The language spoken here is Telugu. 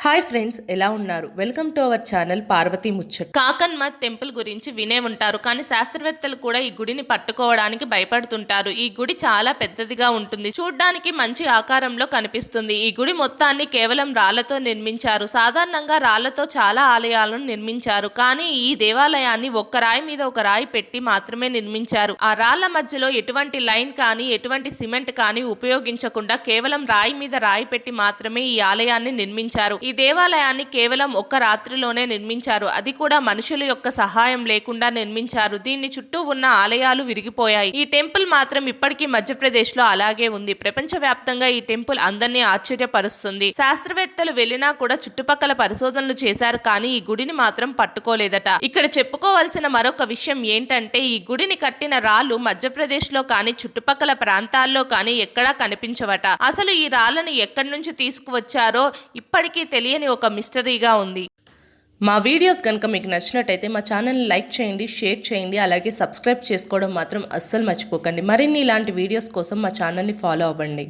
హాయ్ ఫ్రెండ్స్, ఎలా ఉన్నారు? Welcome to our channel Parvathi Muchchat. కాకన్మ టెంపుల్ గురించి వినే ఉంటారు, కానీ శాస్త్రవేత్తలు కూడా ఈ గుడిని పట్టుకోవడానికి భయపడుతుంటారు. ఈ గుడి చాలా పెద్దదిగా ఉంటుంది, చూడ్డానికి మంచి ఆకారంలో కనిపిస్తుంది. ఈ గుడి మొత్తాన్ని కేవలం రాళ్లతో నిర్మించారు. సాధారణంగా రాళ్లతో చాలా ఆలయాలను నిర్మించారు, కానీ ఈ దేవాలయాన్ని ఒక్క రాయి మీద ఒక రాయి పెట్టి మాత్రమే నిర్మించారు. ఆ రాళ్ల మధ్యలో ఎటువంటి లైన్ కానీ ఎటువంటి సిమెంట్ కానీ ఉపయోగించకుండా కేవలం రాయి మీద రాయి పెట్టి మాత్రమే ఈ ఆలయాన్ని నిర్మించారు. ఈ దేవాలయాన్ని కేవలం ఒక్క రాత్రిలోనే నిర్మించారు, అది కూడా మనుషుల యొక్క సహాయం లేకుండా నిర్మించారు. దీన్ని చుట్టూ ఉన్న ఆలయాలు విరిగిపోయాయి. ఈ టెంపుల్ మాత్రం ఇప్పటికీ మధ్యప్రదేశ్ లో అలాగే ఉంది. ప్రపంచవ్యాప్తంగా ఈ టెంపుల్ అందరినీ ఆశ్చర్యపరుస్తుంది. శాస్త్రవేత్తలు వెళ్ళినా కూడా చుట్టుపక్కల పరిశోధనలు చేశారు, కానీ ఈ గుడిని మాత్రం పట్టుకోలేదట. ఇక్కడ చెప్పుకోవాల్సిన మరొక విషయం ఏంటంటే, ఈ గుడిని కట్టిన రాళ్ళు మధ్యప్రదేశ్ లో కానీ చుట్టుపక్కల ప్రాంతాల్లో కానీ ఎక్కడా కనిపించవట. అసలు ఈ రాళ్ళని ఎక్కడి నుంచి తీసుకువచ్చారో ఇప్పటికీ తెలియని ఒక మిస్టరీగా ఉంది. మా వీడియోస్ కనుక మీకు నచ్చినట్టయితే మా ఛానల్ని లైక్ చేయండి, షేర్ చేయండి, అలాగే సబ్స్క్రైబ్ చేసుకోవడం మాత్రం అస్సలు మర్చిపోకండి. మరిన్ని ఇలాంటి వీడియోస్ కోసం మా ఛానల్ని ఫాలో అవ్వండి.